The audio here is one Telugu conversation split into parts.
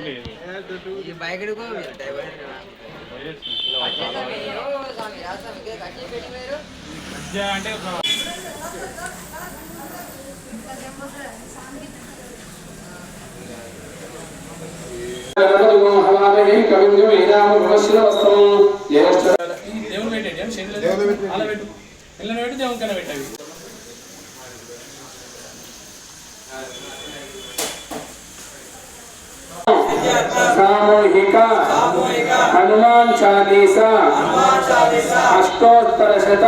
ये बाइक को ड्राइवर అంటే దేవుని పెట్టండి అలా పెట్టు పిల్లలు పెట్టి దేవుని కన్నా పెట్టాలి सामूहिक हनुमान चालीसा अष्टोत्तरशत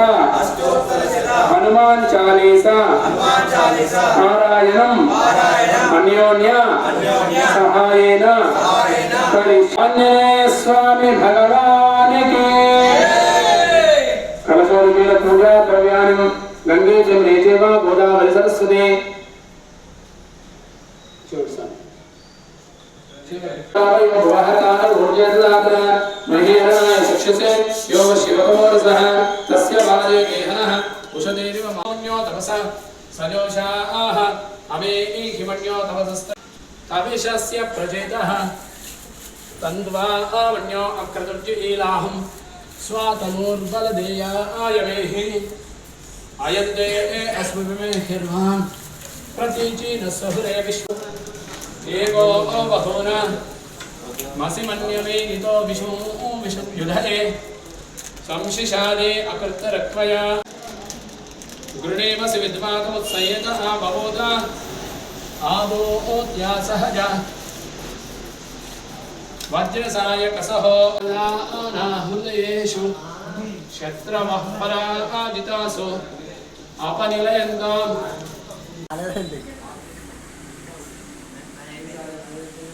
हनुमान चालीसा पारायणं अन्योन्य सहायेन आंजनेय स्वामी भगवान की कलशोर्मिल पूजा द्रव्याणि गंगे जमुने चैव गोदावरी सरस्वती एको बहूना मसिमन्यमे नितो विषं युधे संशिशादे अकृतरक्वया गृणेमसि विद्वातमुत्सयेतः बभूता आदोत्या सहजा वज्रसायकसहो नाहृदयेषु शत्रवः पराजितासु अपनिलयन्ताम्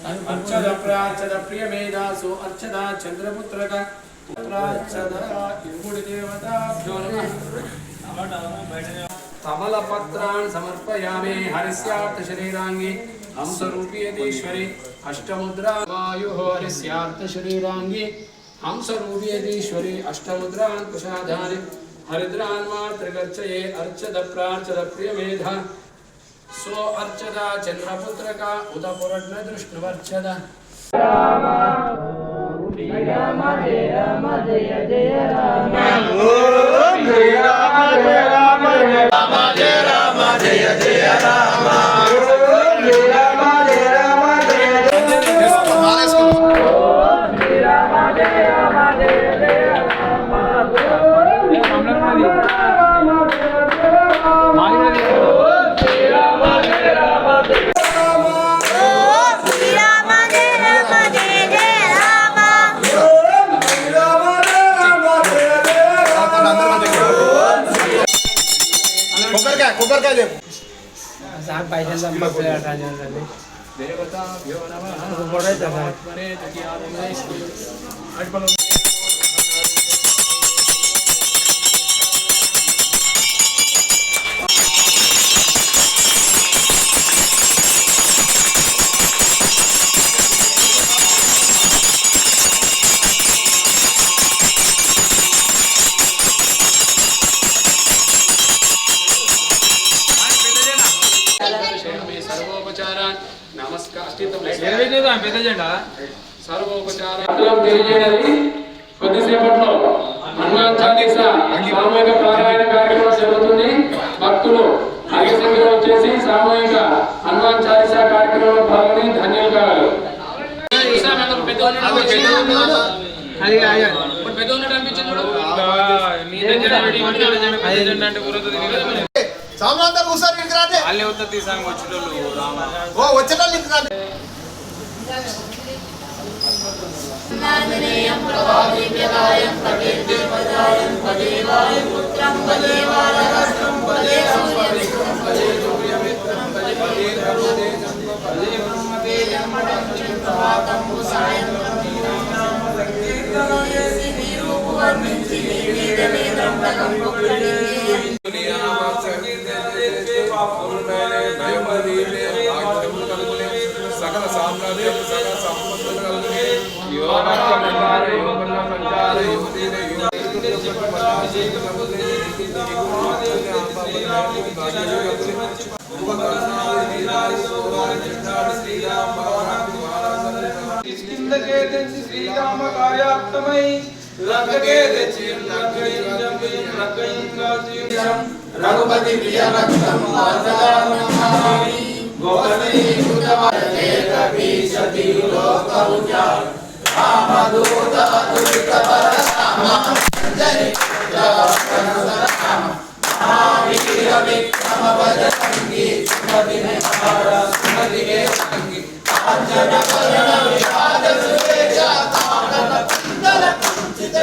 अर्चद प्रार्चद प्रिय मेधासु अर्चदा चंद्रपुत्रक प्रार्चद इंगुడి देवताभ्यो नमः कमलपत्रान् समर्पयामि हरिस्यार्थ शरीरांगी हंसरूपीयदीश्वरी अष्टमुद्रा वायुः हरिस्यार्थ शरीरांगी हंसरूपीयदीश्वरी अष्टमुद्रान् कुशाधानि हरिद्रान् मातृगर्चये अर्चद प्रार्चद प्रिय मेधा सो अर्चदा चंद्रपुत्रका उदपुरड्न दृष्णवर्चद राम जय राम जय राम जय जय राम जय राम जय राम जय राम जय राम जय जय राम जय राम जय राम जय पैसा देवताभ्यो नमः కొద్దిసేపట్లో హనుమాన్ చాలీసా సామూహిక పారాయణ కార్యక్రమం జరుగుతుంది. భక్తులు అధిక సంఖ్యలో వచ్చేసి సామూహిక హనుమాన్ చాలీసా కార్యక్రమంలో పాల్గొని ధన్యులు కావాలి. नादनेयं प्रभादिव्यकायं प्रकीर्तिपदायं पदेवायं पुत्रं पदेवालकस्तं पदे सूर्यमित्रं पदे सूर्यमित्रं पदे पदे पदे ब्रह्मते जन्मनं चित्रवातं भूषायं कीर्तनयसि निरूपवर्णिंसि वेदवेदं तकं सकल साम्राज्य सकल संपत्ति కిందకే తెచ్చి శ్రీరామ కార్యార్థమై లక్కకే తెచ్చి రఘుపతి ప్రియ భక్తం వాసగామి గోపతి కృతమతే కవిశతి లోకౌజ రామదూత దురిత పరశురామ జని రామ మహావీర విక్రమ వజరంగి సుమతి మహార సుమతి సంగి ఆంజన కరణ విరాజ సువేశ తారక కుందల కుంచిత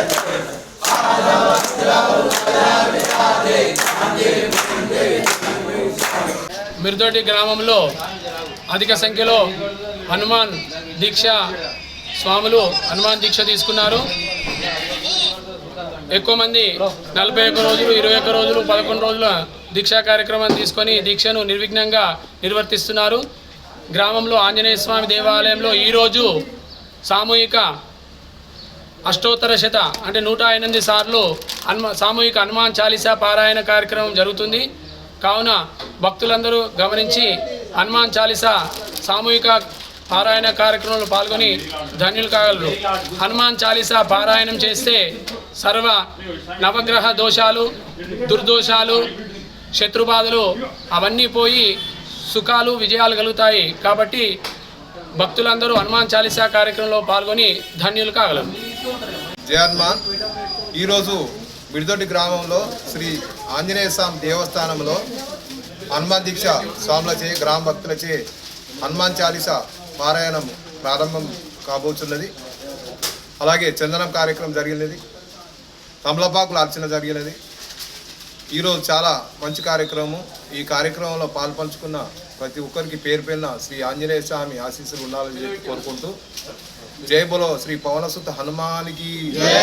మిర్దొడ్డి గ్రామంలో అధిక సంఖ్యలో హనుమాన్ దీక్ష స్వాములు హనుమాన్ దీక్ష తీసుకున్నారు. ఎక్కువ మంది 41 రోజులు 21 రోజులు 11 రోజుల దీక్షా కార్యక్రమాన్ని తీసుకొని దీక్షను నిర్విఘ్నంగా నిర్వర్తిస్తున్నారు. గ్రామంలో ఆంజనేయ స్వామి దేవాలయంలో ఈరోజు సామూహిక అష్టోత్తర శత అంటే 108 సార్లు సామూహిక హనుమాన్ చాలీసా పారాయణ కార్యక్రమం జరుగుతుంది. కావున భక్తులందరూ గమనించి హనుమాన్ చాలీసా సామూహిక పారాయణ కార్యక్రమంలో పాల్గొని ధన్యులు కాగలరు. హనుమాన్ చాలీసా పారాయణం చేస్తే సర్వ నవగ్రహ దోషాలు, దుర్దోషాలు, శత్రుబాధలు అవన్నీ పోయి సుఖాలు విజయాలు కలుగుతాయి. కాబట్టి భక్తులందరూ హనుమాన్ చాలీసా కార్యక్రమంలో పాల్గొని ధన్యులు కాగలరు. జై హనుమాన్. ఈరోజు మిర్దొడ్డి గ్రామంలో శ్రీ ఆంజనేయ స్వామి దేవస్థానంలో హనుమాన్ దీక్ష స్వాములచే గ్రామ భక్తులచే హనుమాన్ చాలీసా పారాయణం ప్రారంభం కాబోతున్నది. అలాగే చందనం కార్యక్రమం జరిగినది, తమలపాకుల అర్చన జరిగినది. ఈరోజు చాలా మంచి కార్యక్రమం. ఈ కార్యక్రమంలో పాల్పంచుకున్న ప్రతి ఒక్కరికి పేరు పేరున శ్రీ ఆంజనేయ స్వామి ఆశీస్సులు ఉండాలని కోరుకుంటూ జై బోలో శ్రీ పవనసుత హనుమానికి జై.